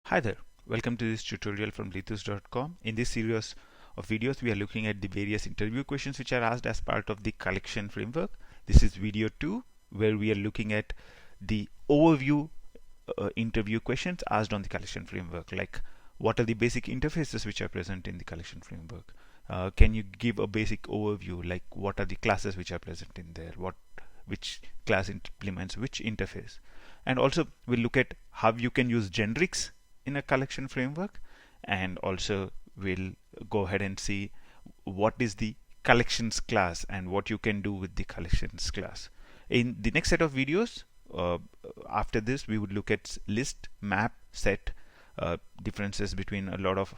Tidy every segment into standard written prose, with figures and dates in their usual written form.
Hi there, welcome to this tutorial from lithus.com. In this series of videos, we are looking at the various interview questions which are asked as part of the collection framework. This is video 2, where we are looking at the overview interview questions asked on the collection framework, like what are the basic interfaces which are present in the collection framework? Can you give a basic overview, like what are the classes which are present in there? Which class implements which interface? And also we'll look at how you can use generics in a collection framework, and also we'll go ahead and see what is the collections class and what you can do with the collections class. In the next set of videos, after this, we would look at list, map, set, differences between a lot of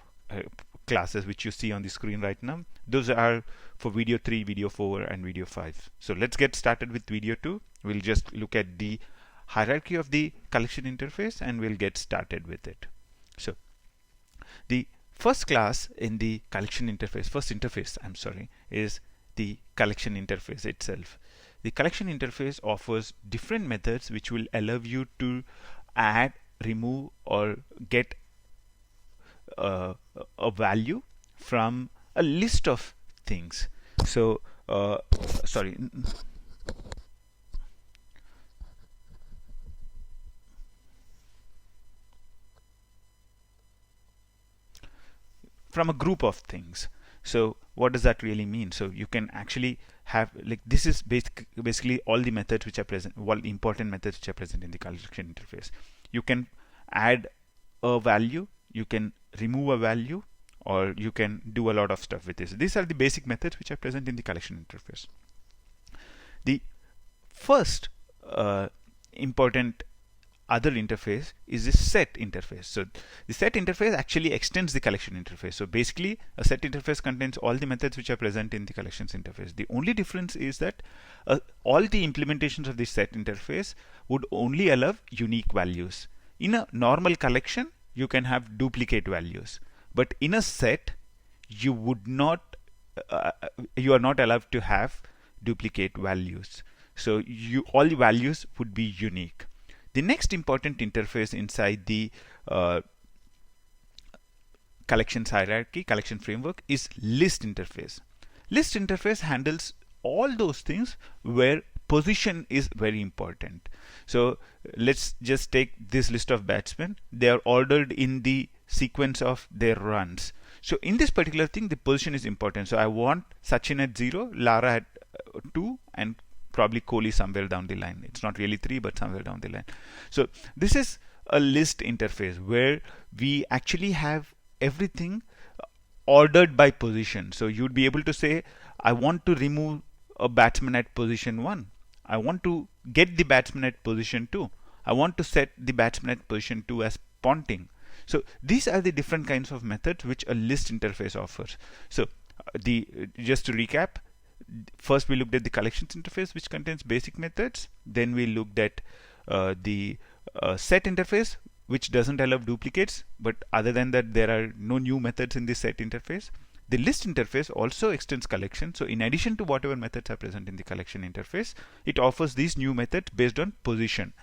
classes which you see on the screen right now. Those are for video 3, video 4, and video 5. So let's get started with video 2. We'll just look at the hierarchy of the collection interface and we'll get started with it. So the first class in the collection interface, is the collection interface itself. The collection interface offers different methods which will allow you to add, remove, or get a value from a list of things. So from a group of things. So what does that really mean? So you can actually have, like, this is basically all the methods which are present, all the important methods which are present in the collection interface. You can add a value, you can remove a value, or you can do a lot of stuff with this. These are the basic methods which are present in the collection interface. The first important other interface is the set interface. So the set interface actually extends the collection interface. So basically a set interface contains all the methods which are present in the collections interface. The only difference is that all the implementations of the set interface would only allow unique values. In a normal collection, you can have duplicate values, but in a set, you would not you are not allowed to have duplicate values. So all the values would be unique. The next important interface inside the collections hierarchy, collection framework, is list interface. List interface handles all those things where position is very important. So let's just take this list of batsmen. They are ordered in the sequence of their runs. So in this particular thing, the position is important. So I want Sachin at 0, Lara at 2, and probably Kohli somewhere down the line. It's not really 3, but somewhere down the line. So this is a list interface where we actually have everything ordered by position. So you'd be able to say, I want to remove a batsman at position 1. I want to get the batsman at position 2. I want to set the batsman at position 2 as ponting. So these are the different kinds of methods which a list interface offers. So just to recap, first we looked at the collections interface, which contains basic methods. Then we looked at the set interface, which doesn't allow duplicates, but other than that, there are no new methods in the set interface. The list interface also extends collection. So in addition to whatever methods are present in the collection interface, it offers these new methods based on position.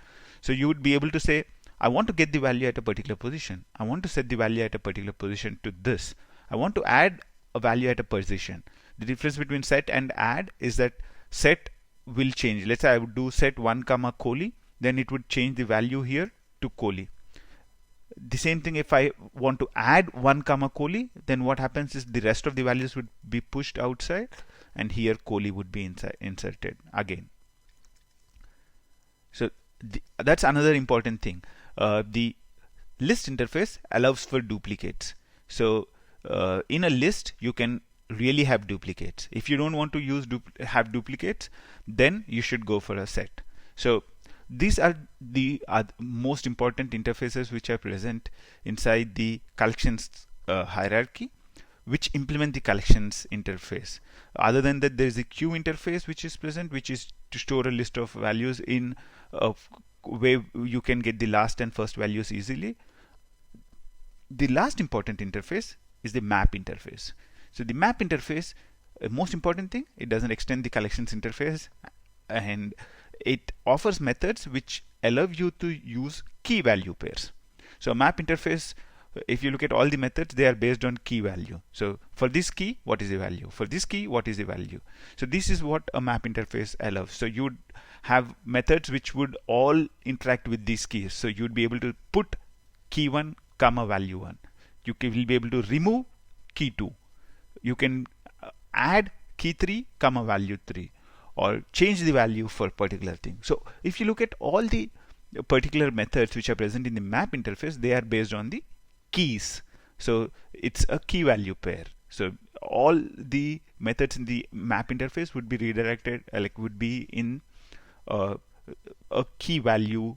So you would be able to say, I want to get the value at a particular position. I want to set the value at a particular position to this. I want to add a value at a position. The difference between set and add is that set will change. Let's say I would do set 1, Kohli, then it would change the value here to Kohli. The same thing if I want to add 1, Kohli, then what happens is the rest of the values would be pushed outside, and here Kohli would be inserted again. So that's another important thing. The list interface allows for duplicates. So in a list, you can really have duplicates. If you don't want to have duplicates, then you should go for a set. So these are the most important interfaces which are present inside the collections hierarchy, which implement the collections interface. Other than that, there is a queue interface which is present, which is to store a list of values in a way you can get the last and first values easily. The last important interface is the map interface. So the map interface, most important thing, it doesn't extend the collections interface, and it offers methods which allow you to use key value pairs. So map interface, if you look at all the methods, they are based on key value. So for this key, what is the value? For this key, what is the value? So this is what a map interface allows. So you would have methods which would all interact with these keys. So you'd be able to put key 1 comma value 1. You will be able to remove key 2. You can add key 3 comma value 3, or change the value for particular thing. So if you look at all the particular methods which are present in the map interface, they are based on the keys. So it's a key value pair. So all the methods in the map interface would be redirected, would be in a key value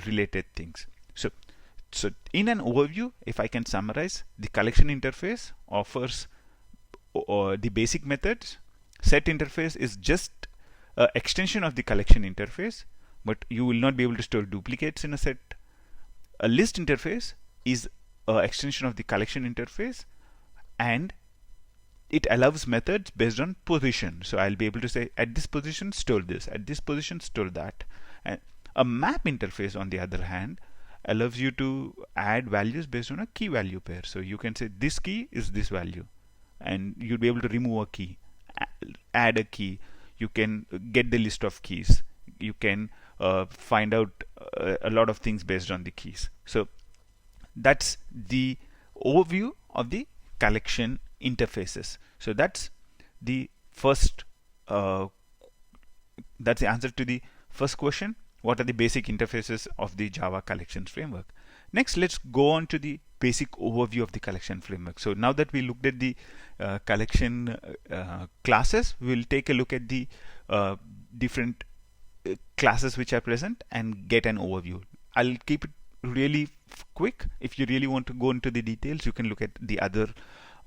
related things. So in an overview, if I can summarize, the collection interface offers the basic methods. Set interface is just an extension of the collection interface, but you will not be able to store duplicates in a set. A list interface is an extension of the collection interface, and it allows methods based on position. So I'll be able to say at this position store this, at this position store that. And a map interface, on the other hand, allows you to add values based on a key value pair. So you can say this key is this value, and you'll be able to remove a key, add a key. You can get the list of keys. You can find out a lot of things based on the keys. So that's the overview of the collection interfaces. So that's the first that's the answer to the first question. What are the basic interfaces of the Java collections framework? Next, let's go on to the basic overview of the collection framework. So now that we looked at the collection classes, we will take a look at the different classes which are present and get an overview. I'll keep it really quick. If you really want to go into the details, you can look at the other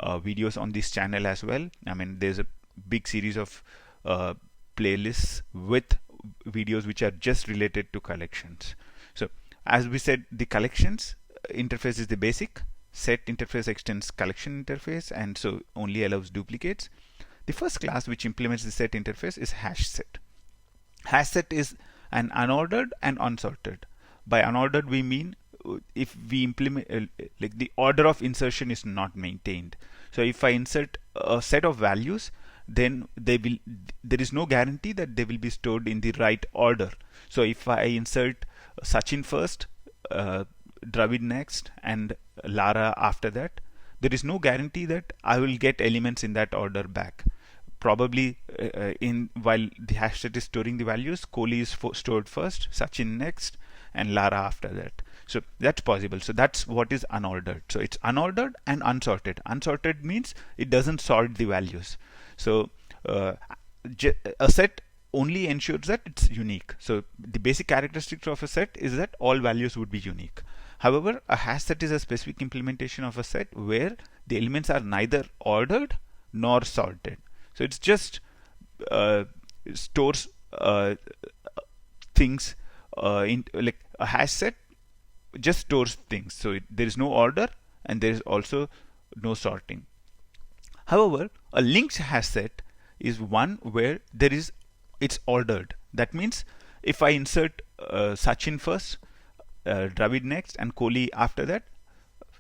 videos on this channel as well. I mean, there's a big series of playlists with videos which are just related to collections. So as we said, the collections interface is the basic. Set interface extends collection interface, and so only allows duplicates. The first class which implements the set interface is hash set. Hash set is an unordered and unsorted. By unordered, we mean if we implement like the order of insertion is not maintained. So if I insert a set of values, then there is no guarantee that they will be stored in the right order. So if I insert Sachin first, Dravid next, and Lara after that, there is no guarantee that I will get elements in that order back. Probably while the hash set is storing the values, Kohli is stored first, Sachin next, and Lara after that. So that's possible. So that's what is unordered. So it's unordered and unsorted. Unsorted means it doesn't sort the values. So a set only ensures that it's unique. So the basic characteristics of a set is that all values would be unique. However, a hash set is a specific implementation of a set where the elements are neither ordered nor sorted. So it's just stores things in like a hash set just stores things. So there is no order and there is also no sorting. However, a linked hash set is one where it's ordered. That means if I insert Sachin first, Dravid next, and Kohli after that,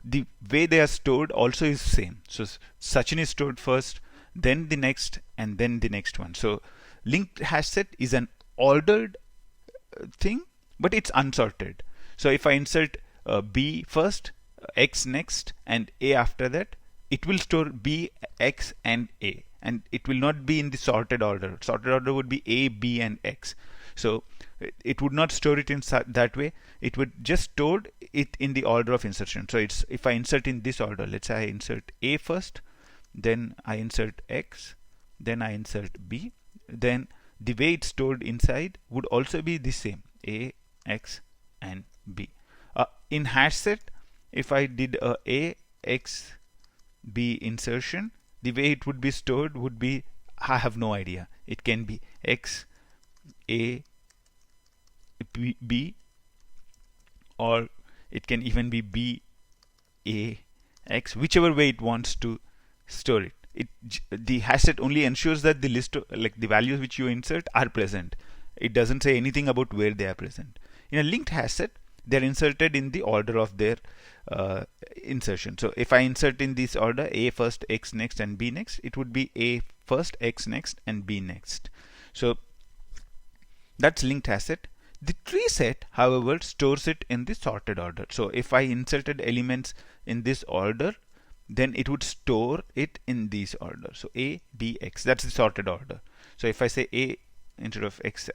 the way they are stored also is same. So Sachin is stored first, then the next, and then the next one. So linked hash set is an ordered thing, but it's unsorted. So if I insert B first, X next, and A after that, it will store B, X, and A, and it will not be in the sorted order. Sorted order would be A, B, and X. So it would not store it in that way. It would just store it in the order of insertion. So it's if I insert in this order, let's say I insert A first, then I insert X, then I insert B, then the way it's stored inside would also be the same, A, X, and B. In hash set, if I did A, X, B insertion, the way it would be stored would be, I have no idea. It can be X, A, B, or it can even be B, A, X, whichever way it wants to store it. The hash set only ensures that the list of, like the values which you insert are present. It doesn't say anything about where they are present. In a linked hash set, they're inserted in the order of their insertion. So if I insert in this order, A first, X next, and B next, it would be A first, X next, and B next. So that's linked asset. The tree set, however, stores it in the sorted order. So if I inserted elements in this order, then it would store it in this order. So A, B, X, that's the sorted order. So if I say A instead of X,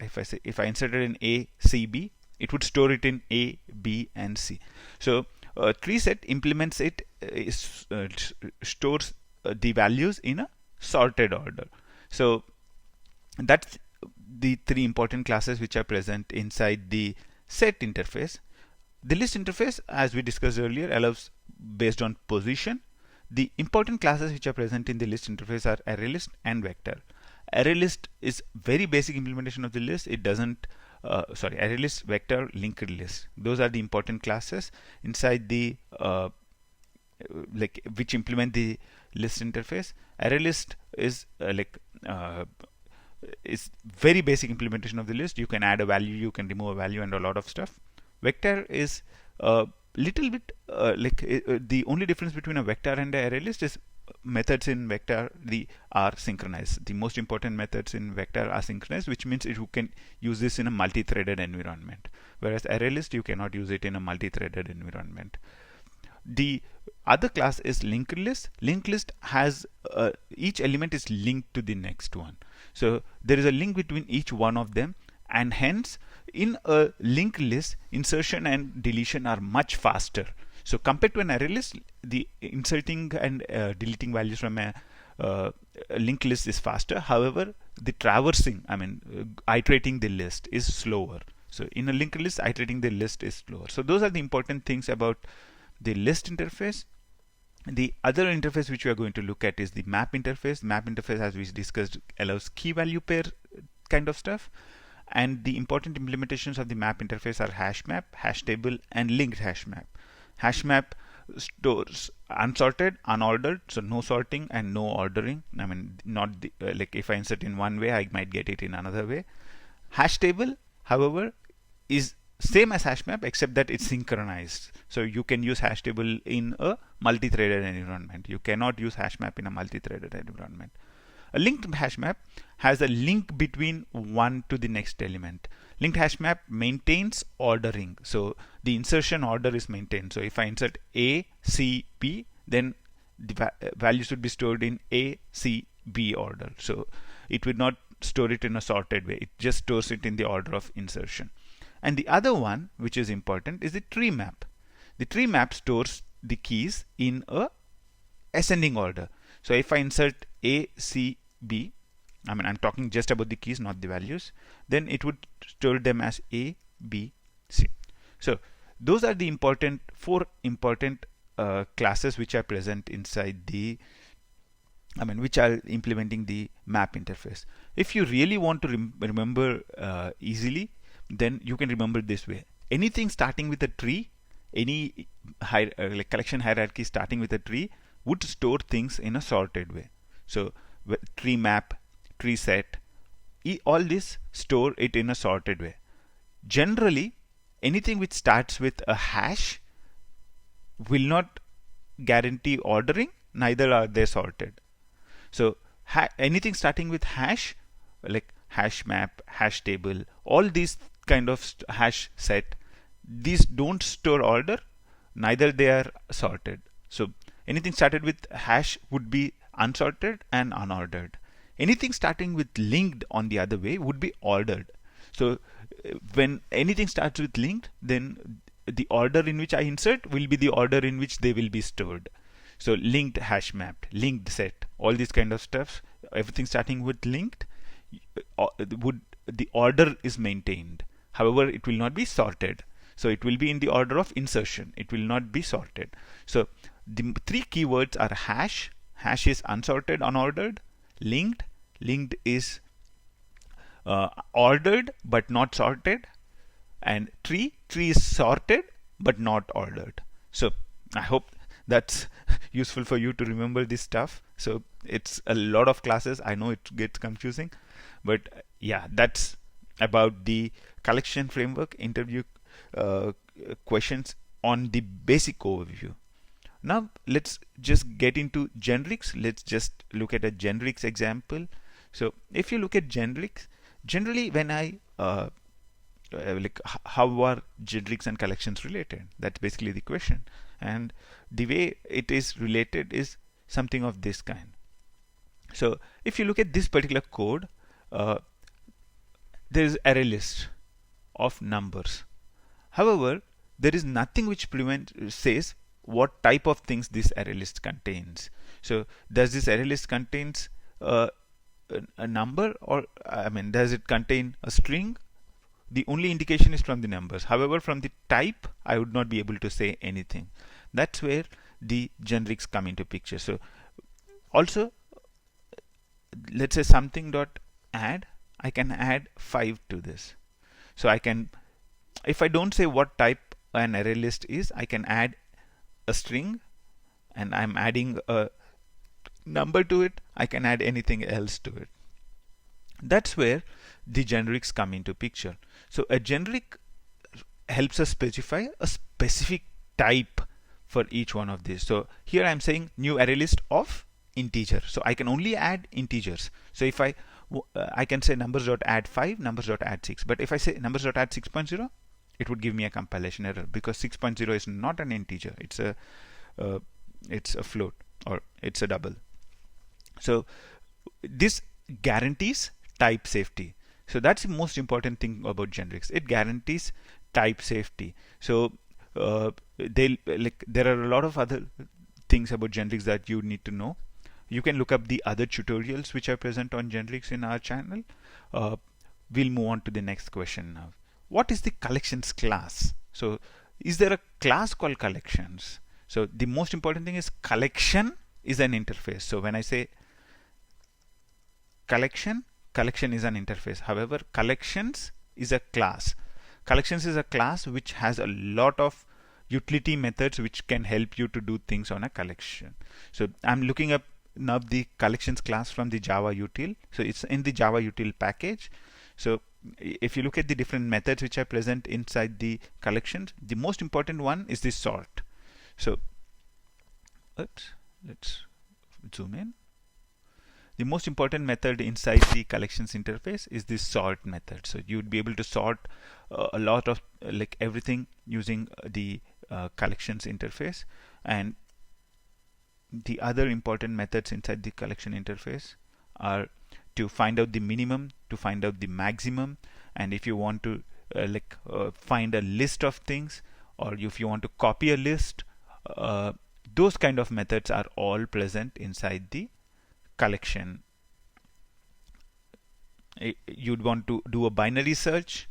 if I inserted in A, C, B, it would store it in A, B, and C. So tree set implements it, stores the values in a sorted order. So that's the three important classes which are present inside the set interface. The list interface, as we discussed earlier, allows based on position. The important classes which are present in the list interface are array list and vector. Array list is very basic implementation of the list. It doesn't array list, vector, linked list. Those are the important classes inside the which implement the list interface. Array list is is very basic implementation of the list. You can add a value, you can remove a value, and a lot of stuff. Vector is little bit the only difference between a vector and an array list is methods in vector are synchronized. The most important methods in vector are synchronized, which means you can use this in a multi-threaded environment, whereas array list you cannot use it in a multi-threaded environment. The other class is linked list. Linked list has each element is linked to the next one. So there is a link between each one of them, and hence in a linked list, insertion and deletion are much faster. So compared to an array list, the inserting and deleting values from a linked list is faster. However, the traversing, iterating the list is slower. So in a linked list, iterating the list is slower. So those are the important things about the list interface. The other interface which we are going to look at is the map interface. Map interface, as we discussed, allows key value pair kind of stuff. And the important implementations of the map interface are hash map, hash table, and linked hash map. Hash map stores unsorted, unordered, so no sorting and no ordering. Not the, if I insert in one way, I might get it in another way. Hash table, however, is same as hash map except that it's synchronized. So you can use hash table in a multi-threaded environment. You cannot use hash map in a multi-threaded environment. A linked hash map has a link between one to the next element. Linked hash map maintains ordering. So the insertion order is maintained. So if I insert A, C, B, then the value should be stored in A, C, B order. So it would not store it in a sorted way. It just stores it in the order of insertion. And the other one, which is important, is the tree map. The tree map stores the keys in a ascending order. So if I insert A, C, B, I'm talking just about the keys, not the values, then it would store them as A, B, C. So those are the four important classes which are present inside the which are implementing the map interface. If you really want to remember easily, then you can remember this way. Anything starting with a tree, any collection hierarchy starting with a tree would store things in a sorted way. So tree map, tree set, all this store it in a sorted way. Generally, anything which starts with a hash will not guarantee ordering, neither are they sorted. So anything starting with hash, like hash map, hash table, all these kind of hash set, these don't store order, neither they are sorted. So anything started with hash would be unsorted and unordered. Anything starting with linked on the other way would be ordered. So when anything starts with linked, then the order in which I insert will be the order in which they will be stored. So linked hash map, linked set, all these kind of stuff, everything starting with linked, the order is maintained. However, it will not be sorted. So it will be in the order of insertion. It will not be sorted. So the three keywords are hash. Hash is unsorted, unordered. Linked. Linked is ordered but not sorted. And tree. Tree is sorted but not ordered. So I hope that's useful for you to remember this stuff. So it's a lot of classes. I know it gets confusing, but yeah, that's about the collection framework, interview questions on the basic overview. Now let's just get into generics. Let's just look at a generics example. So if you look at generics, generally when I how are generics and collections related? That's basically the question. And the way it is related is something of this kind. So if you look at this particular code, there is array list of numbers. However, there is nothing which says what type of things this array list contains. So does this array list contains a number, or does it contain a string? The only indication is from the numbers. However, from the type, I would not be able to say anything. That's where the generics come into picture. So also, let's say something dot add, I can add 5 to this. So I can, if I don't say what type an array list is, I can add a string, and I'm adding a number to it. I can add anything else to it. That's where the generics come into picture. So a generic helps us specify a specific type for each one of these. So here I'm saying new array list of integer. So I can only add integers. So if I can say numbers.add 5, numbers.add 6. But if I say numbers.add 6.0, it would give me a compilation error, because 6.0 is not an integer. It's a float, or it's a double. So this guarantees type safety. So that's the most important thing about generics. It guarantees type safety. So there are a lot of other things about generics that you need to know. You can look up the other tutorials which are present on generics in our channel. We'll move on to the next question now. What is the collections class? So is there a class called collections? So the most important thing is collection is an interface. So when I say collection is an interface. However, collections is a class. Collections is a class which has a lot of utility methods which can help you to do things on a collection. So I'm looking up now the collections class from the Java util. So it's in the Java util package. So if you look at the different methods which are present inside the collections, the most important one is the sort. So let's zoom in. The most important method inside the collections interface is the sort method. So you would be able to sort a lot of everything using the collections interface. And the other important methods inside the collection interface are to find out the minimum, to find out the maximum, and if you want to find a list of things, or if you want to copy a list, those kind of methods are all present inside the collection. You'd want to do a binary search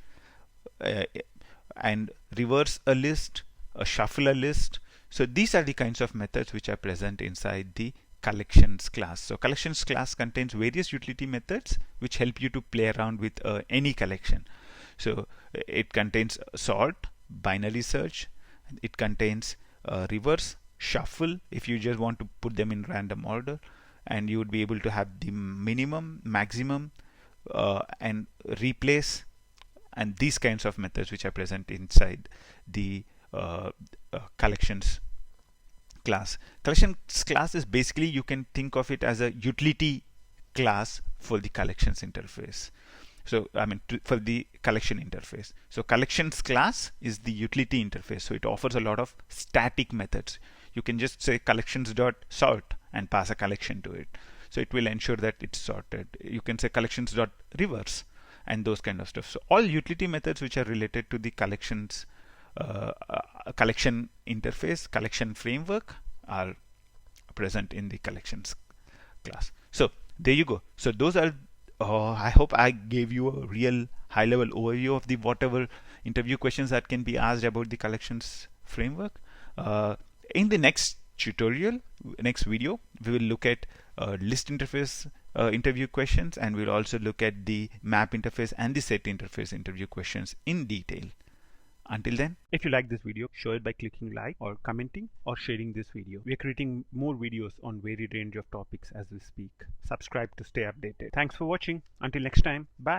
and reverse a list, shuffle a list. So these are the kinds of methods which are present inside the collections class. So collections class contains various utility methods which help you to play around with any collection. So it contains sort, binary search, it contains reverse, shuffle if you just want to put them in random order, and you would be able to have the minimum, maximum, and replace, and these kinds of methods which are present inside the collections class. Collections class is basically, you can think of it as a utility class for the collections interface. So for the collection interface. So collections class is the utility interface. So it offers a lot of static methods. You can just say collections.sort and pass a collection to it. So it will ensure that it's sorted. You can say collections.reverse and those kind of stuff. So all utility methods which are related to the collections collection interface, collection framework, are present in the collections class. So there you go. So those are I hope I gave you a real high level overview of the whatever interview questions that can be asked about the collections framework. In the next tutorial, next video, we will look at list interface interview questions, and we'll also look at the map interface and the set interface interview questions in detail. Until then, if you like this video, show it by clicking like or commenting or sharing this video. We are creating more videos on varied range of topics as we speak. Subscribe to stay updated. Thanks for watching. Until next time, bye.